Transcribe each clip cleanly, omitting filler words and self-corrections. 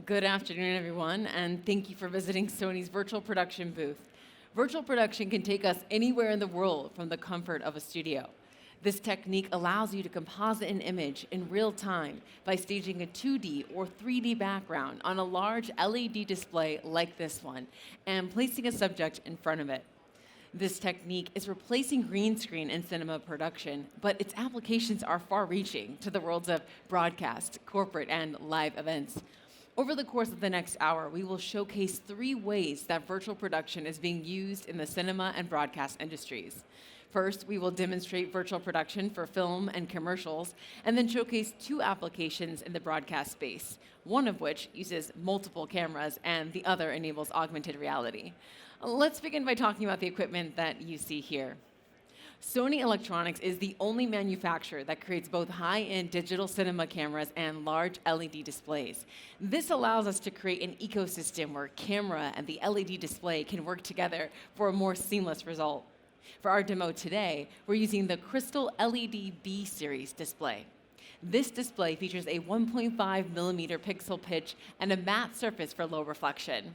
Good afternoon, everyone, and thank you for visiting Sony's virtual production booth. Virtual production can take us anywhere in the world from the comfort of a studio. This technique allows you to composite an image in real time by staging a 2D or 3D background on a large LED display like this one and placing a subject in front of it. This technique is replacing green screen in cinema production, but its applications are far-reaching to the worlds of broadcast, corporate, and live events. Over the course of the next hour, we will showcase 3 ways that virtual production is being used in the cinema and broadcast industries. First, we will demonstrate virtual production for film and commercials, and then showcase 2 applications in the broadcast space, one of which uses multiple cameras and the other enables augmented reality. Let's begin by talking about the equipment that you see here. Sony Electronics is the only manufacturer that creates both high-end digital cinema cameras and large LED displays. This allows us to create an ecosystem where camera and the LED display can work together for a more seamless result. For our demo today, we're using the Crystal LED B Series display. This display features a 1.5 millimeter pixel pitch and a matte surface for low reflection.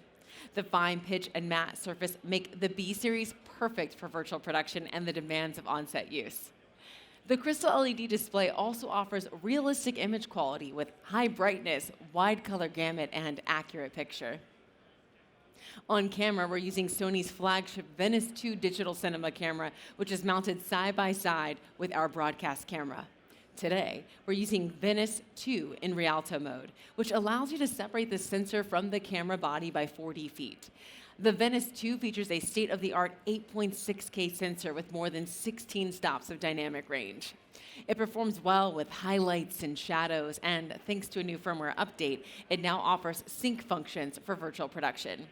The fine pitch and matte surface make the B Series perfect for virtual production and the demands of on-set use. The Crystal LED display also offers realistic image quality with high brightness, wide color gamut, and accurate picture. On camera, we're using Sony's flagship Venice 2 digital cinema camera, which is mounted side by side with our broadcast camera. Today, we're using Venice 2 in Rialto mode, which allows you to separate the sensor from the camera body by 40 feet. The Venice 2 features a state-of-the-art 8.6K sensor with more than 16 stops of dynamic range. It performs well with highlights and shadows, and thanks to a new firmware update, it now offers sync functions for virtual production.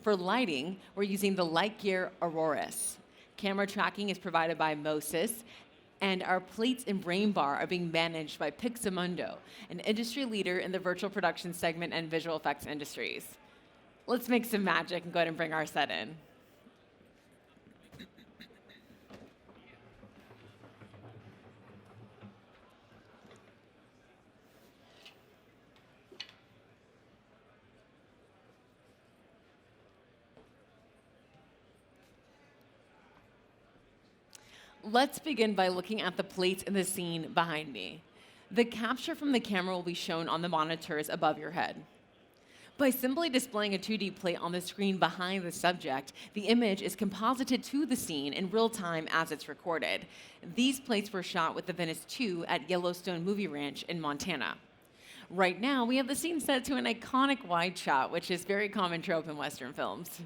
For lighting, we're using the Lightgear Auroras. Camera tracking is provided by Mosys, and our plates and brain bar are being managed by Pixamundo, an industry leader in the virtual production segment and visual effects industries. Let's make some magic and go ahead and bring our set in. Let's begin by looking at the plates in the scene behind me. The capture from the camera will be shown on the monitors above your head. By simply displaying a 2D plate on the screen behind the subject, the image is composited to the scene in real time as it's recorded. These plates were shot with the Venice 2 at Yellowstone Movie Ranch in Montana. Right now, we have the scene set to an iconic wide shot, which is a very common trope in Western films.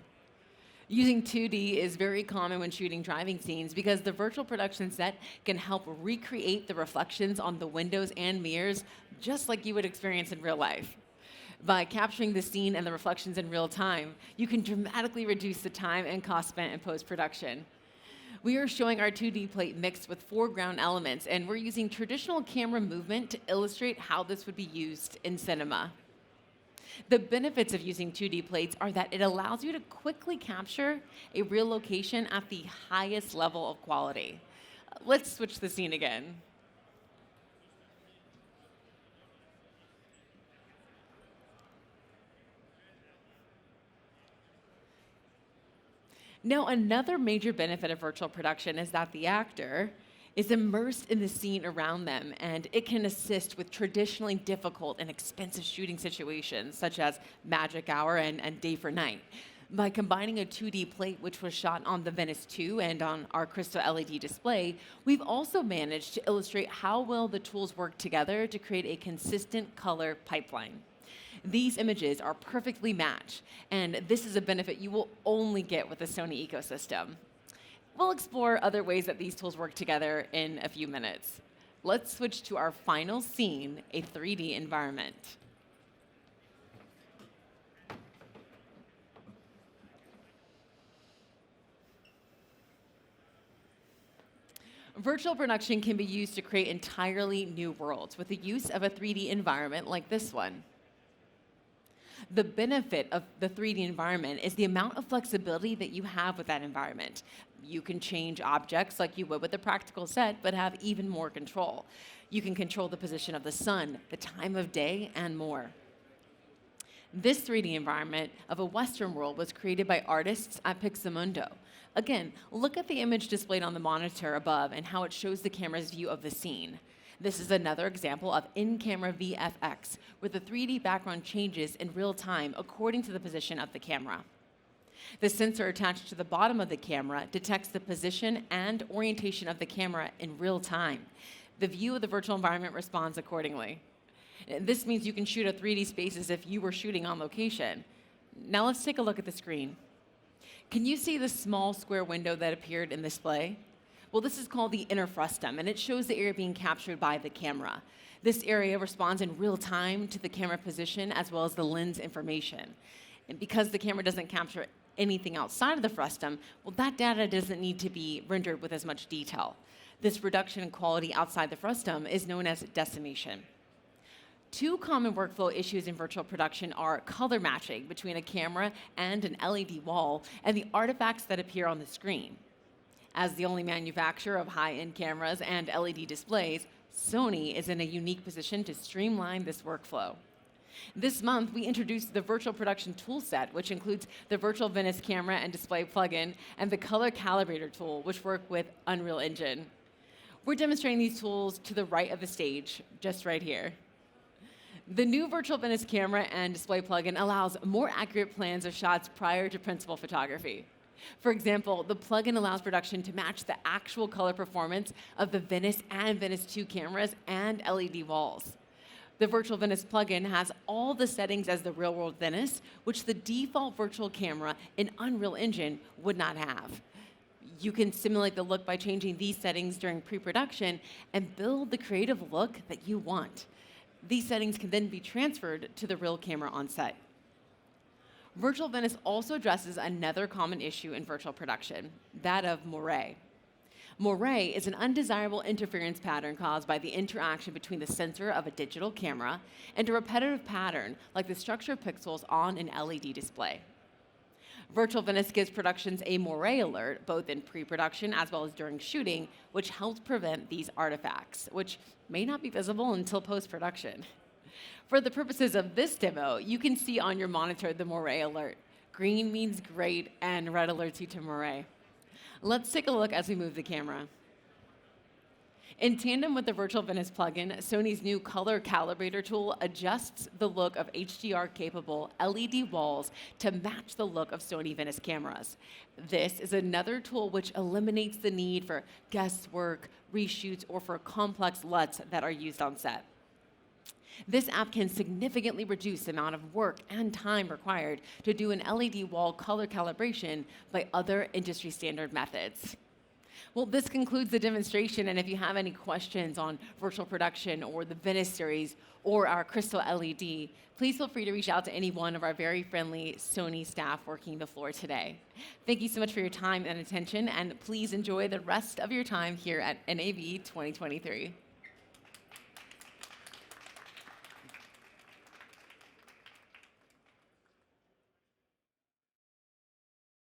Using 2D is very common when shooting driving scenes because the virtual production set can help recreate the reflections on the windows and mirrors just like you would experience in real life. By capturing the scene and the reflections in real time, you can dramatically reduce the time and cost spent in post-production. We are showing our 2D plate mixed with foreground elements, and we're using traditional camera movement to illustrate how this would be used in cinema. The benefits of using 2D plates are that it allows you to quickly capture a real location at the highest level of quality. Let's switch the scene again. Now, another major benefit of virtual production is that the actor is immersed in the scene around them, and it can assist with traditionally difficult and expensive shooting situations, such as magic hour and day for night. By combining a 2D plate, which was shot on the Venice 2 and on our Crystal LED display, we've also managed to illustrate how well the tools work together to create a consistent color pipeline. These images are perfectly matched, and this is a benefit you will only get with the Sony ecosystem. We'll explore other ways that these tools work together in a few minutes. Let's switch to our final scene, a 3D environment. Virtual production can be used to create entirely new worlds with the use of a 3D environment like this one. The benefit of the 3D environment is the amount of flexibility that you have with that environment. You can change objects like you would with a practical set, but have even more control. You can control the position of the sun, the time of day, and more. This 3D environment of a Western world was created by artists at Pixamundo. Again, look at the image displayed on the monitor above and how it shows the camera's view of the scene. This is another example of in-camera VFX, where the 3D background changes in real time according to the position of the camera. The sensor attached to the bottom of the camera detects the position and orientation of the camera in real time. The view of the virtual environment responds accordingly. This means you can shoot a 3D space as if you were shooting on location. Now let's take a look at the screen. Can you see the small square window that appeared in display? Well, this is called the inner frustum, and it shows the area being captured by the camera. This area responds in real time to the camera position as well as the lens information. And because the camera doesn't capture anything outside of the frustum, well, that data doesn't need to be rendered with as much detail. This reduction in quality outside the frustum is known as decimation. Two common workflow issues in virtual production are color matching between a camera and an LED wall and the artifacts that appear on the screen. As the only manufacturer of high-end cameras and LED displays, Sony is in a unique position to streamline this workflow. This month, we introduced the Virtual Production Toolset, which includes the Virtual Venice camera and display plugin, and the Color Calibrator tool, which work with Unreal Engine. We're demonstrating these tools to the right of the stage, just right here. The new Virtual Venice camera and display plugin allows more accurate plans of shots prior to principal photography. For example, the plugin allows production to match the actual color performance of the Venice and Venice 2 cameras and LED walls. The Virtual Venice plugin has all the settings as the real-world Venice, which the default virtual camera in Unreal Engine would not have. You can simulate the look by changing these settings during pre-production and build the creative look that you want. These settings can then be transferred to the real camera on set. Virtual Venice also addresses another common issue in virtual production, that of moire. Moire is an undesirable interference pattern caused by the interaction between the sensor of a digital camera and a repetitive pattern like the structure of pixels on an LED display. Virtual Venice gives productions a moire alert, both in pre-production as well as during shooting, which helps prevent these artifacts, which may not be visible until post-production. For the purposes of this demo, you can see on your monitor the moire alert. Green means great, and red alerts you to moire. Let's take a look as we move the camera. In tandem with the Virtual Venice plugin, Sony's new Color Calibrator tool adjusts the look of HDR-capable LED walls to match the look of Sony Venice cameras. This is another tool which eliminates the need for guesswork, reshoots, or for complex LUTs that are used on set. This app can significantly reduce the amount of work and time required to do an LED wall color calibration by other industry standard methods. Well, this concludes the demonstration, and if you have any questions on virtual production or the Venice series or our Crystal LED, please feel free to reach out to any one of our very friendly Sony staff working the floor today. Thank you so much for your time and attention, and please enjoy the rest of your time here at NAB 2023.